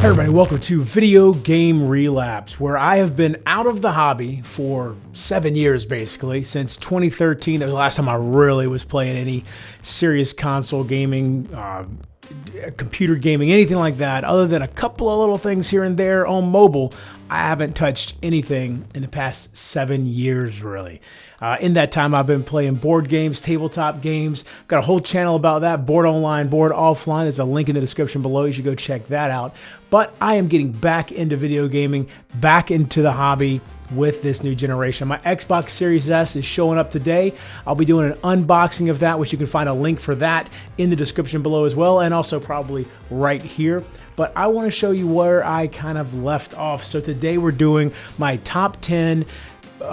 Everybody, welcome to Video Game Relapse, where I have been out of the hobby for 7 years, basically. Since 2013, that was the last time I really was playing any serious console gaming, computer gaming, anything like that. Other than a couple of little things here and there on mobile, I haven't touched anything in the past 7 years, really. In that time, I've been playing board games, tabletop games. Got a whole channel about that, board online, board offline. There's a link in the description below. You should go check that out. But I am getting back into video gaming, back into the hobby with this new generation. My Xbox Series S is showing up today. I'll be doing an unboxing of that, which you can find a link for that in the description below as well, and also probably right here. But I want to show you where I kind of left off. So today we're doing my top 10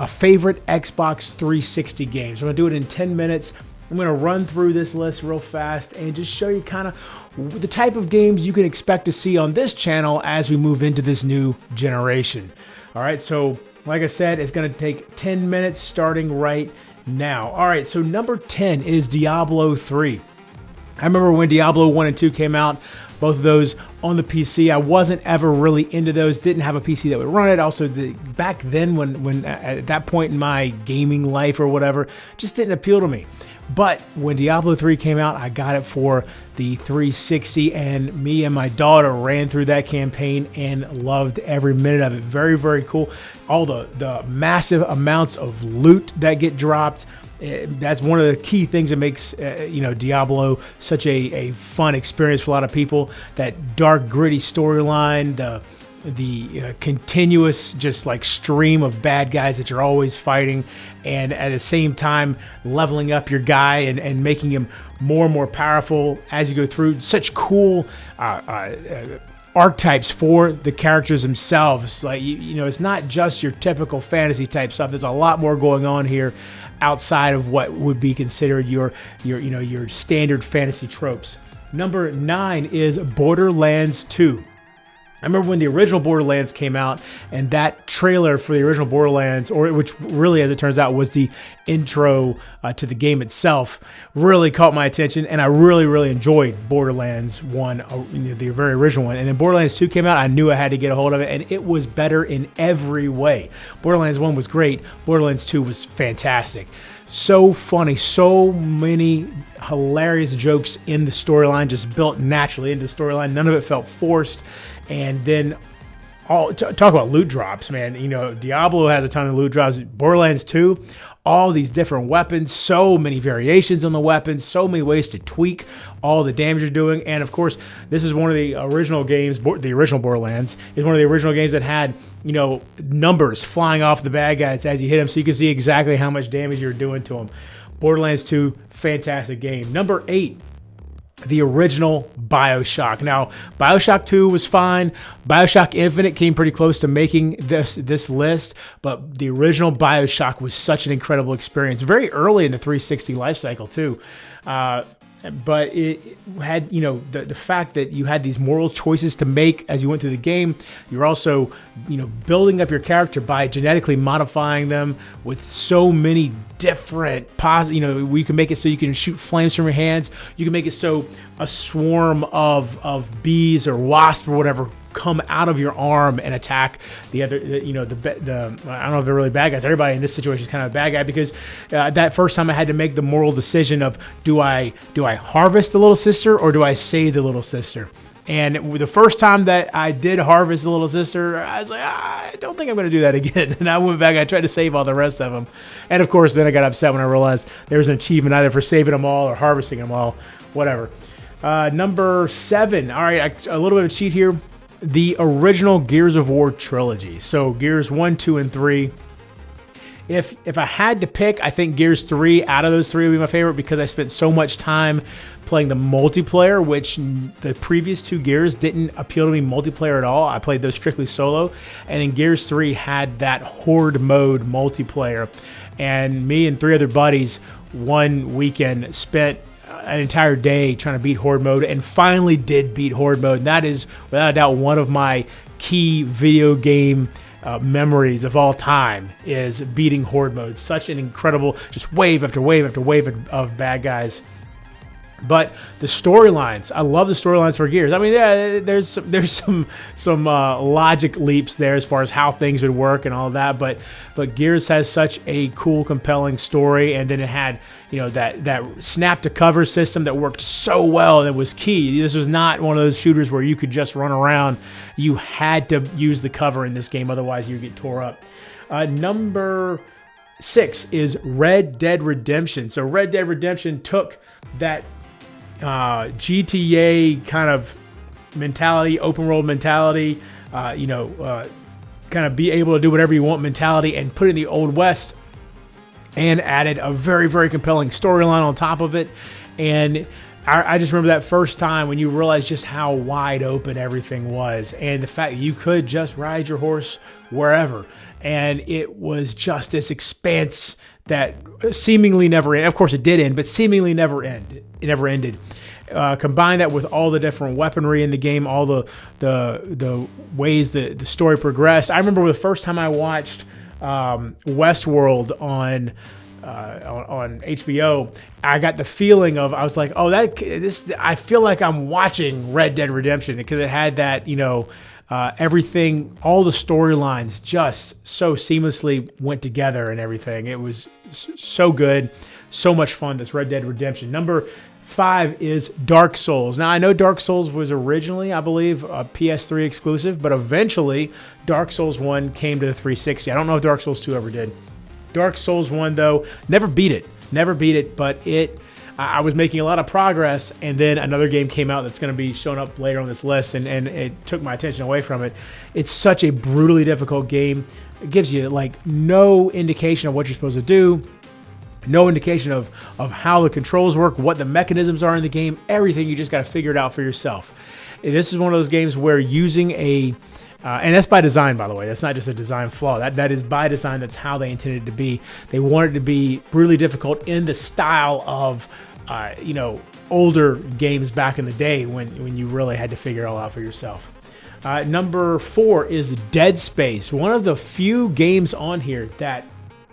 favorite Xbox 360 games. I'm going to do it in 10 minutes. I'm going to run through this list real fast and just show you kind of the type of games you can expect to see on this channel as we move into this new generation. All right, so like I said, it's going to take 10 minutes starting right now. All right, so number 10 is Diablo 3. I remember when Diablo 1 and 2 came out, both of those on the PC. I wasn't ever really into those, didn't have a PC that would run it. Also, back then, when at that point in my gaming life or whatever, just didn't appeal to me. But when Diablo 3 came out, I got it for the 360, and me and my daughter ran through that campaign and loved every minute of it. Very, very cool. All the massive amounts of loot that get dropped. That's one of the key things that makes Diablo such a fun experience for a lot of people. That dark, gritty storyline, the continuous just like stream of bad guys that you're always fighting, and at the same time leveling up your guy and making him more and more powerful as you go through. Such cool archetypes for the characters themselves. Like it's not just your typical fantasy type stuff. There's a lot more going on here outside of what would be considered your standard fantasy tropes. Number 9 is Borderlands 2. I remember when the original Borderlands came out, and that trailer for the original Borderlands, which really, as it turns out, was the intro to the game itself, really caught my attention, and I really, really enjoyed Borderlands 1, the very original one. And then Borderlands 2 came out, I knew I had to get a hold of it, and it was better in every way. Borderlands 1 was great, Borderlands 2 was fantastic. So funny, so many hilarious jokes in the storyline, just built naturally into the storyline. None of it felt forced. And then, talk about loot drops, man. Diablo has a ton of loot drops. Borderlands 2, all these different weapons, so many variations on the weapons, so many ways to tweak all the damage you're doing. And of course, this is one of the original games, the original Borderlands is one of the original games that had, numbers flying off the bad guys as you hit them, so you can see exactly how much damage you're doing to them. Borderlands 2, fantastic game. Number 8. The original BioShock. Now, BioShock 2 was fine. BioShock Infinite came pretty close to making this list, but the original BioShock was such an incredible experience. Very early in the 360 life cycle, too. But it had, the fact that you had these moral choices to make as you went through the game. You're also, building up your character by genetically modifying them with so many different we can make it so you can shoot flames from your hands. You can make it so a swarm of bees or wasps or whatever come out of your arm and attack the other, I don't know if they're really bad guys. Everybody in this situation is kind of a bad guy, because that first time I had to make the moral decision of do I harvest the little sister or do I save the little sister? And the first time that I did harvest the little sister, I was like, I don't think I'm going to do that again. And I went back and I tried to save all the rest of them. And of course, then I got upset when I realized there was an achievement either for saving them all or harvesting them all, whatever. Number 7. All right, a little bit of a cheat here. The original Gears of War trilogy. So Gears 1, 2, and 3. If I had to pick, I think Gears 3 out of those 3 would be my favorite, because I spent so much time playing the multiplayer, which the previous 2 Gears didn't appeal to me multiplayer at all. I played those strictly solo, and then Gears 3 had that horde mode multiplayer. And me and 3 other buddies one weekend spent an entire day trying to beat horde mode, and finally did beat horde mode. And that is without a doubt one of my key video game memories of all time, is beating horde mode. Such an incredible, just wave after wave after wave of bad guys. But the storylines, I love the storylines for Gears. I mean, yeah, there's some logic leaps there as far as how things would work and all of that. But Gears has such a cool, compelling story, and then it had that snap to cover system that worked so well. That was key. This was not one of those shooters where you could just run around. You had to use the cover in this game, otherwise you get tore up. Number 6 is Red Dead Redemption. So Red Dead Redemption took that GTA kind of mentality, open world mentality, kind of be able to do whatever you want mentality, and put it in the Old West, and added a very, very compelling storyline on top of it. And I just remember that first time when you realized just how wide open everything was, and the fact that you could just ride your horse wherever. And it was just this expanse that seemingly never ended. Of course, it did end, but seemingly never ended. It never ended. Combine that with all the different weaponry in the game, all the ways that the story progressed. I remember the first time I watched Westworld on HBO, I got the feeling of, I was like, oh, I feel like I'm watching Red Dead Redemption, because it had that, everything, all the storylines just so seamlessly went together and everything. It was so good, so much fun, this Red Dead Redemption. Number 5 is Dark Souls. Now, I know Dark Souls was originally, I believe, a PS3 exclusive, but eventually Dark Souls 1 came to the 360. I don't know if Dark Souls 2 ever did. Dark Souls 1, though, never beat it, but I was making a lot of progress, and then another game came out that's going to be showing up later on this list, and it took my attention away from it. It's such a brutally difficult game. It gives you no indication of what you're supposed to do, no indication of how the controls work, what the mechanisms are in the game, everything. You just got to figure it out for yourself. This is one of those games where using and that's by design, by the way. That's not just a design flaw. That is by design. That's how they intended it to be. They wanted it to be really difficult in the style of, older games back in the day when you really had to figure it all out for yourself. Number 4 is Dead Space. One of the few games on here that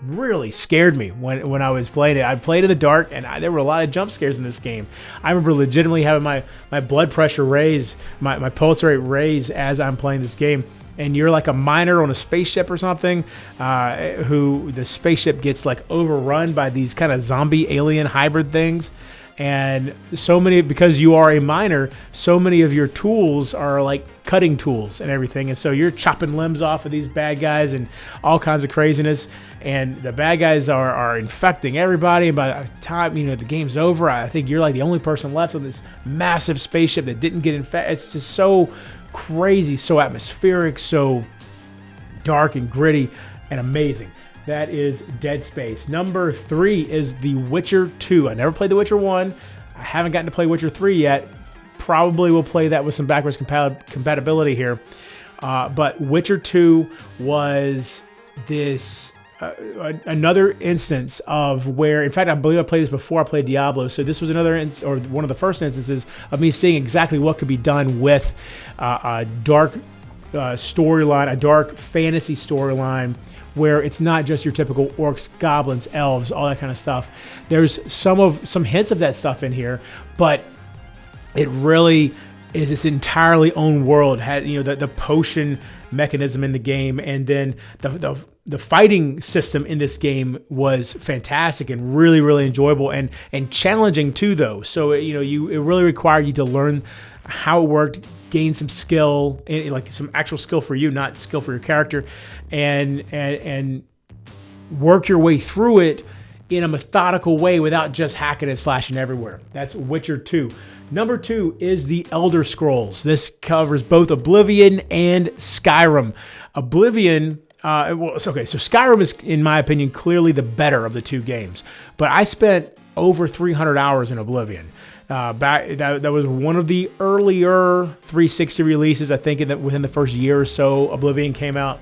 really scared me when I was playing it. I played in the dark, and there were a lot of jump scares in this game. I remember legitimately having my blood pressure raise, my pulse rate raise as I'm playing this game. And you're like a miner on a spaceship or something, who the spaceship gets overrun by these kind of zombie alien hybrid things. And because you are a miner, so many of your tools are like cutting tools and everything. And so you're chopping limbs off of these bad guys and all kinds of craziness. And the bad guys are infecting everybody. And by the time, the game's over, I think you're like the only person left on this massive spaceship that didn't get infected. It's just so crazy, so atmospheric, so dark and gritty and amazing. That is Dead Space. Number 3 is The Witcher 2. I never played The Witcher 1. I haven't gotten to play Witcher 3 yet. Probably will play that with some backwards compatibility here. But Witcher 2 was this another instance of where, in fact, I believe I played this before I played Diablo. So this was another or one of the first instances of me seeing exactly what could be done with a dark storyline, a dark fantasy storyline, where it's not just your typical orcs, goblins, elves, all that kind of stuff. There's some hints of that stuff in here, but it really is its entirely own world. Had the potion mechanism in the game, and then the fighting system in this game was fantastic and really, really enjoyable and challenging too, though. So it really required you to learn how it worked, gain some skill, like some actual skill for you, not skill for your character, and work your way through it in a methodical way without just hacking and slashing everywhere. That's Witcher 2. Number 2 is The Elder Scrolls. This covers both Oblivion and Skyrim. Oblivion, so Skyrim is, in my opinion, clearly the better of the two games. But I spent over 300 hours in Oblivion. That was one of the earlier 360 releases. I think within the first year or so, Oblivion came out.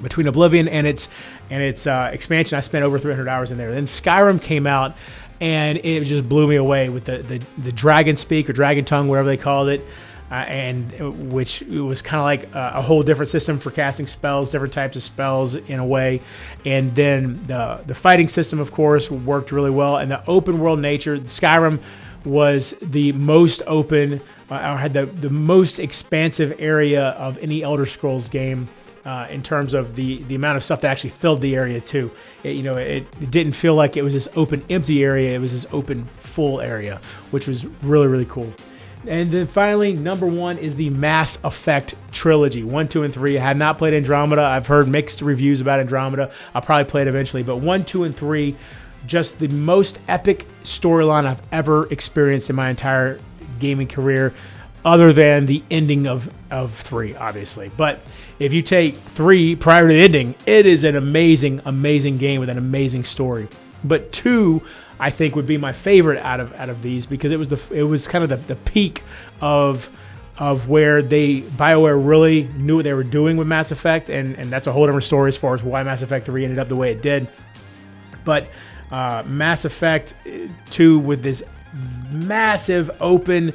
Between Oblivion and its expansion, I spent over 300 hours in there. Then Skyrim came out, and it just blew me away with the dragon speak or dragon tongue, whatever they called it, and which was kind of like a whole different system for casting spells, different types of spells in a way. And then the fighting system, of course, worked really well, and the open world nature. Skyrim was the most open, or had the most expansive area of any Elder Scrolls game. In terms of the amount of stuff that actually filled the area too. It didn't feel like it was this open, empty area. It was this open, full area, which was really, really cool. And then finally, number 1 is the Mass Effect trilogy, 1, 2, and 3. I have not played Andromeda. I've heard mixed reviews about Andromeda. I'll probably play it eventually, but 1, 2, and 3, just the most epic storyline I've ever experienced in my entire gaming career, other than the ending of 3, obviously. But if you take 3 prior to the ending, it is an amazing, amazing game with an amazing story. But 2, I think, would be my favorite out of these, because it was kind of the peak of where BioWare really knew what they were doing with Mass Effect, and that's a whole different story as far as why Mass Effect 3 ended up the way it did. But Mass Effect 2, with this massive open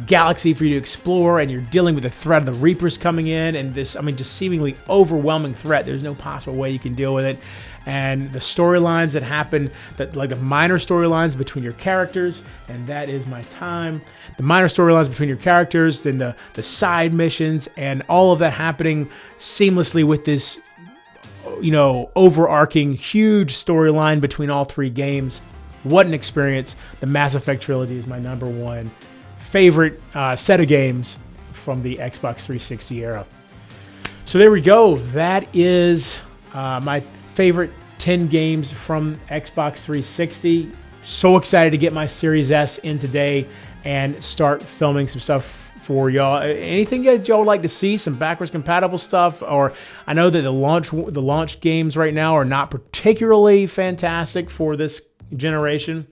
galaxy for you to explore, and you're dealing with the threat of the Reapers coming in, and this, just seemingly overwhelming threat. There's no possible way you can deal with it. And the storylines that happen, like the minor storylines between your characters, and that is my time. The minor storylines between your characters, then the side missions, and all of that happening seamlessly with this, overarching huge storyline between all 3 games. What an experience. The Mass Effect trilogy is my number 1 favorite set of games from the Xbox 360 era. So there we go. That is my favorite 10 games from Xbox 360. So excited to get my Series S in today and start filming some stuff for y'all. Anything that y'all would like to see, some backwards compatible stuff, or I know that the launch games right now are not particularly fantastic for this generation.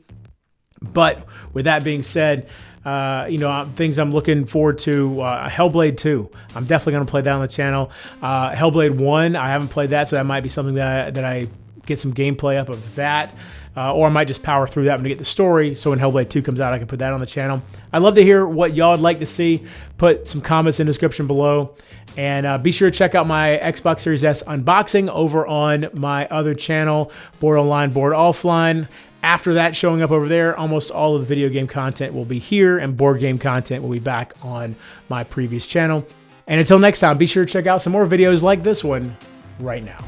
But with that being said, things I'm looking forward to, Hellblade 2. I'm definitely going to play that on the channel. Hellblade 1, I haven't played that, so that might be something that I get some gameplay up of that. Or I might just power through that one to get the story, so when Hellblade 2 comes out, I can put that on the channel. I'd love to hear what y'all would like to see. Put some comments in the description below. And be sure to check out my Xbox Series S unboxing over on my other channel, Board Online, Board Offline. After that showing up over there, almost all of the video game content will be here, and board game content will be back on my previous channel. And until next time, be sure to check out some more videos like this one right now.